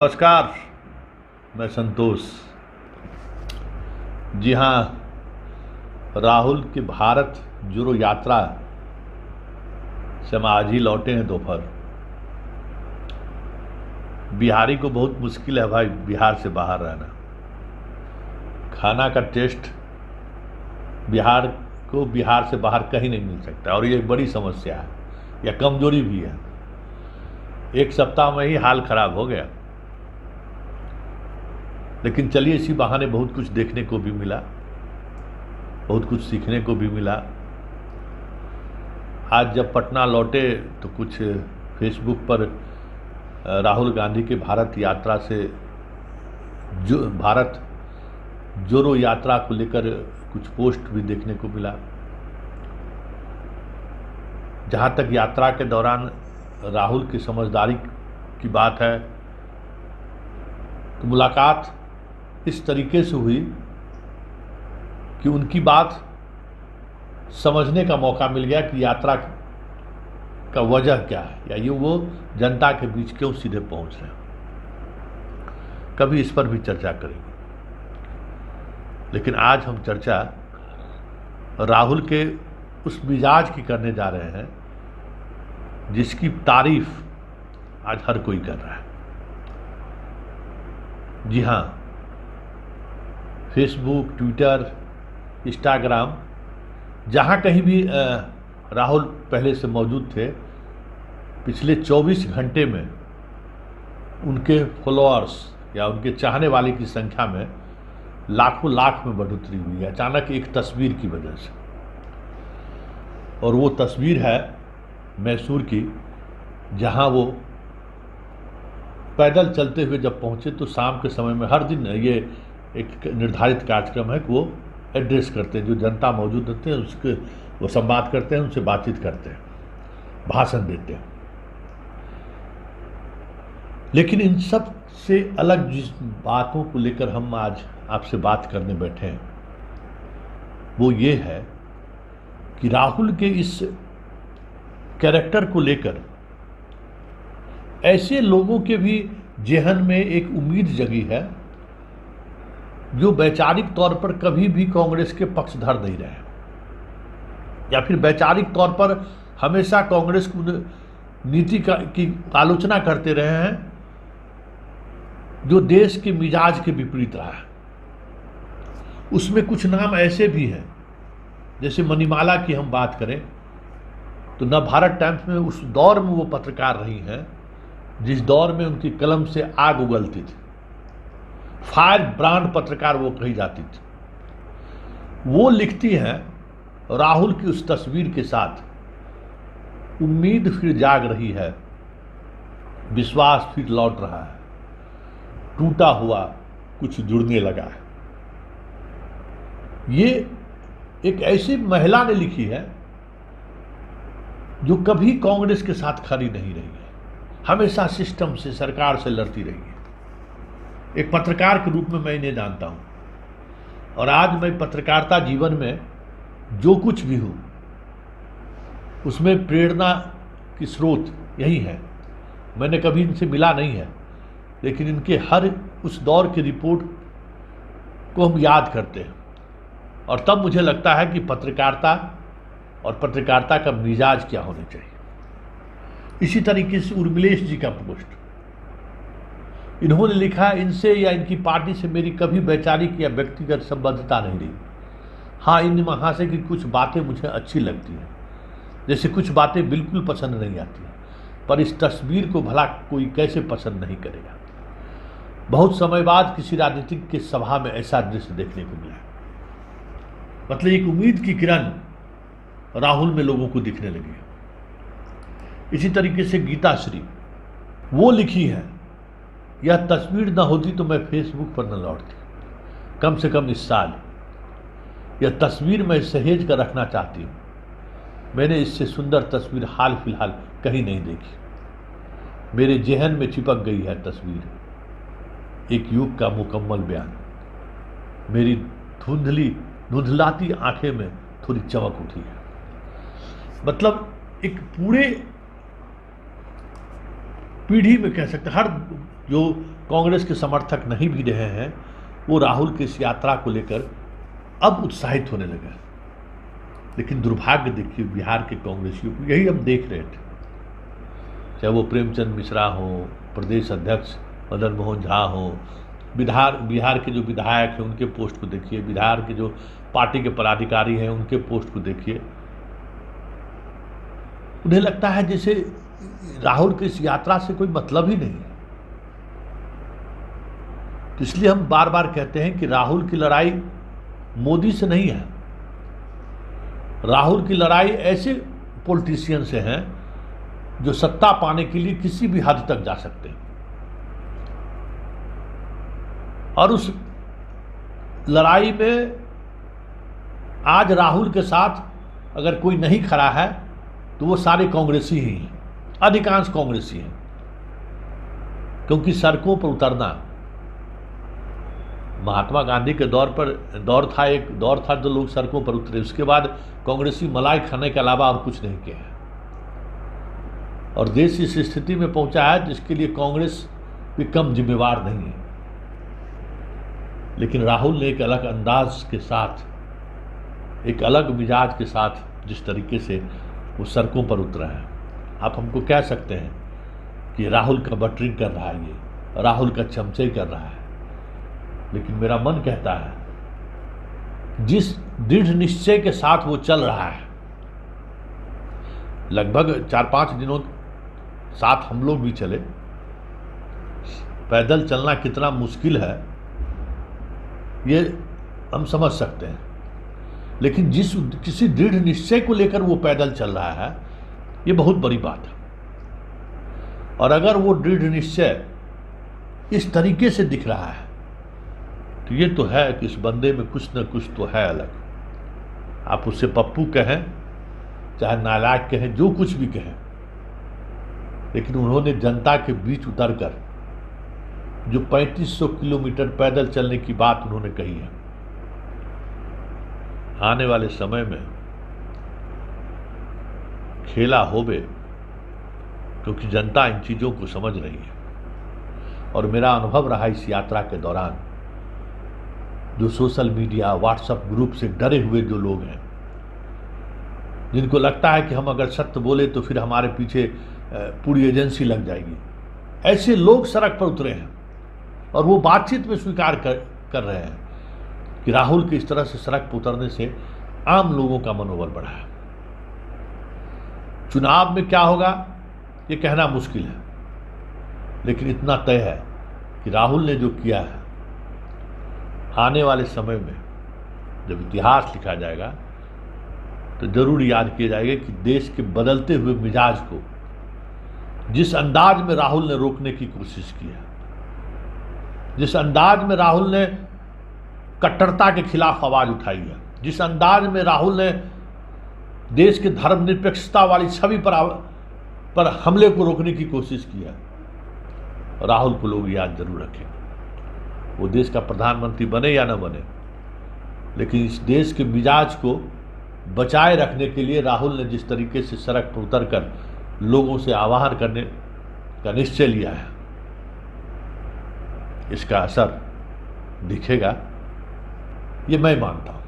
नमस्कार। मैं संतोष। जी हाँ, राहुल की भारत जोड़ो यात्रा से हम आज ही लौटे हैं दोपहर। बिहारी को बहुत मुश्किल है भाई बिहार से बाहर रहना। खाना का टेस्ट बिहार से बाहर कहीं नहीं मिल सकता और ये एक बड़ी समस्या है या कमजोरी भी है। एक सप्ताह में ही हाल खराब हो गया, लेकिन चलिए इसी बहाने बहुत कुछ देखने को भी मिला, बहुत कुछ सीखने को भी मिला। आज जब पटना लौटे तो कुछ फेसबुक पर राहुल गांधी के भारत यात्रा से भारत जोड़ो यात्रा को लेकर कुछ पोस्ट भी देखने को मिला। जहाँ तक यात्रा के दौरान राहुल की समझदारी की बात है तो मुलाकात इस तरीके से हुई कि उनकी बात समझने का मौका मिल गया कि यात्रा का वजह क्या है या ये वो जनता के बीच क्यों सीधे पहुंच रहे हैं। कभी इस पर भी चर्चा करेंगे, लेकिन आज हम चर्चा राहुल के उस मिजाज की करने जा रहे हैं जिसकी तारीफ आज हर कोई कर रहा है। जी हाँ, फेसबुक, ट्विटर, इंस्टाग्राम, जहाँ कहीं भी राहुल पहले से मौजूद थे, पिछले 24 घंटे में उनके फॉलोअर्स या उनके चाहने वाले की संख्या में लाखों लाख में बढ़ोतरी हुई है अचानक एक तस्वीर की वजह से। और वो तस्वीर है मैसूर की, जहाँ वो पैदल चलते हुए जब पहुँचे तो शाम के समय में हर दिन ये एक निर्धारित कार्यक्रम है कि वो एड्रेस करते हैं, जो जनता मौजूद रहते हैं उसके वो संवाद करते हैं, उनसे बातचीत करते हैं, भाषण देते हैं। लेकिन इन सब से अलग जिस बातों को लेकर हम आज आपसे बात करने बैठे हैं वो ये है कि राहुल के इस कैरेक्टर को लेकर ऐसे लोगों के भी जेहन में एक उम्मीद जगी है जो वैचारिक तौर पर कभी भी कांग्रेस के पक्षधर नहीं रहे या फिर वैचारिक तौर पर हमेशा कांग्रेस को नीति की आलोचना करते रहे हैं जो देश के मिजाज के विपरीत रहा है। उसमें कुछ नाम ऐसे भी हैं, जैसे मणिमाला की हम बात करें तो नवभारत टाइम्स में उस दौर में वो पत्रकार रही हैं जिस दौर में उनकी कलम से आग उगलती थी, फायर ब्रांड पत्रकार वो कही जाती थी। वो लिखती हैं राहुल की उस तस्वीर के साथ, उम्मीद फिर जाग रही है, विश्वास फिर लौट रहा है, टूटा हुआ कुछ जुड़ने लगा है। ये एक ऐसी महिला ने लिखी है जो कभी कांग्रेस के साथ खड़ी नहीं रही है, हमेशा सिस्टम से, सरकार से लड़ती रही है। एक पत्रकार के रूप में मैं इन्हें जानता हूं और आज मैं पत्रकारिता जीवन में जो कुछ भी हूं उसमें प्रेरणा की स्रोत यही है। मैंने कभी इनसे मिला नहीं है, लेकिन इनके हर उस दौर की रिपोर्ट को हम याद करते हैं और तब मुझे लगता है कि पत्रकारिता और पत्रकारिता का मिजाज क्या होना चाहिए। इसी तरीके से उर्मिलेश जी का पोस्ट, इन्होंने लिखा, इनसे या इनकी पार्टी से मेरी कभी वैचारिक या व्यक्तिगत संबद्धता नहीं रही। हाँ, इन वहाँ से की कुछ बातें मुझे अच्छी लगती हैं, जैसे कुछ बातें बिल्कुल पसंद नहीं आती हैं, पर इस तस्वीर को भला कोई कैसे पसंद नहीं करेगा। बहुत समय बाद किसी राजनीतिक के सभा में ऐसा दृश्य देखने को मिला। मतलब एक उम्मीद की किरण राहुल में लोगों को दिखने लगी। इसी तरीके से गीता श्री, वो लिखी है, यह तस्वीर न होती तो मैं फेसबुक पर न लौटती, कम से कम इस साल। यह तस्वीर मैं सहेज कर रखना चाहती हूँ। मैंने इससे सुंदर तस्वीर हाल फिलहाल कहीं नहीं देखी। मेरे जेहन में चिपक गई है तस्वीर, एक युग का मुकम्मल बयान। मेरी धुंधलाती आंखें में थोड़ी चमक उठी है। मतलब एक पूरे पीढ़ी में कह सकते, हर जो कांग्रेस के समर्थक नहीं भी रहे हैं, वो राहुल की इस यात्रा को लेकर अब उत्साहित होने लगे। लेकिन दुर्भाग्य देखिए बिहार के कांग्रेसियों को, यही हम देख रहे थे, चाहे वो प्रेमचंद मिश्रा हो, प्रदेश अध्यक्ष मदन मोहन झा हो, बिहार के जो विधायक हैं उनके पोस्ट को देखिए, बिहार के जो पार्टी के पदाधिकारी हैं उनके पोस्ट को देखिए। उन्हें लगता है जैसे राहुल की इस यात्रा से कोई मतलब ही नहीं है। तो इसलिए हम बार बार कहते हैं कि राहुल की लड़ाई मोदी से नहीं है, राहुल की लड़ाई ऐसे पॉलिटिशियन से है जो सत्ता पाने के लिए किसी भी हद तक जा सकते हैं। और उस लड़ाई में आज राहुल के साथ अगर कोई नहीं खड़ा है तो वो सारे कांग्रेसी ही हैं, अधिकांश कांग्रेसी हैं। क्योंकि सड़कों पर उतरना महात्मा गांधी के दौर था जो लोग सड़कों पर उतरे, उसके बाद कांग्रेसी मलाई खाने के अलावा और कुछ नहीं किया है। और देश इस स्थिति में पहुंचा है जिसके लिए कांग्रेस भी कम जिम्मेवार नहीं है। लेकिन राहुल ने एक अलग अंदाज के साथ, एक अलग मिजाज के साथ जिस तरीके से वो सड़कों पर उतरा है, आप हमको कह सकते हैं कि राहुल का बटरिंग कर रहा है, ये राहुल का चमचे कर रहा है। लेकिन मेरा मन कहता है जिस दृढ़ निश्चय के साथ वो चल रहा है, लगभग 4-5 दिनों साथ हम लोग भी चले, पैदल चलना कितना मुश्किल है ये हम समझ सकते हैं। लेकिन किसी दृढ़ निश्चय को लेकर वो पैदल चल रहा है, ये बहुत बड़ी बात है। और अगर वो दृढ़ निश्चय इस तरीके से दिख रहा है तो ये तो है कि इस बंदे में कुछ न कुछ तो है अलग। आप उससे पप्पू कहें, चाहे नालायक कहें, जो कुछ भी कहें, लेकिन उन्होंने जनता के बीच उतरकर जो 3500 किलोमीटर पैदल चलने की बात उन्होंने कही है, आने वाले समय में खेला होवे, क्योंकि जनता इन चीज़ों को समझ रही है। और मेरा अनुभव रहा इस यात्रा के दौरान, जो सोशल मीडिया व्हाट्सएप ग्रुप से डरे हुए जो लोग हैं, जिनको लगता है कि हम अगर सत्य बोले तो फिर हमारे पीछे पूरी एजेंसी लग जाएगी, ऐसे लोग सड़क पर उतरे हैं। और वो बातचीत में स्वीकार कर रहे हैं कि राहुल के इस तरह से सड़क पर उतरने से आम लोगों का मनोबल बढ़ा है। चुनाव में क्या होगा ये कहना मुश्किल है, लेकिन इतना तय है कि राहुल ने जो किया है, आने वाले समय में जब इतिहास लिखा जाएगा तो जरूर याद किया जाएगा कि देश के बदलते हुए मिजाज को जिस अंदाज में राहुल ने रोकने की कोशिश की है, जिस अंदाज में राहुल ने कट्टरता के खिलाफ आवाज उठाई है, जिस अंदाज में राहुल ने देश के धर्मनिरपेक्षता वाली छवि पर हमले को रोकने की कोशिश की है, राहुल को लोग याद जरूर रखेंगे। वो देश का प्रधानमंत्री बने या न बने, लेकिन इस देश के मिजाज को बचाए रखने के लिए राहुल ने जिस तरीके से सड़क पर उतरकर लोगों से आह्वान करने का निश्चय लिया है, इसका असर दिखेगा, ये मैं मानता हूँ।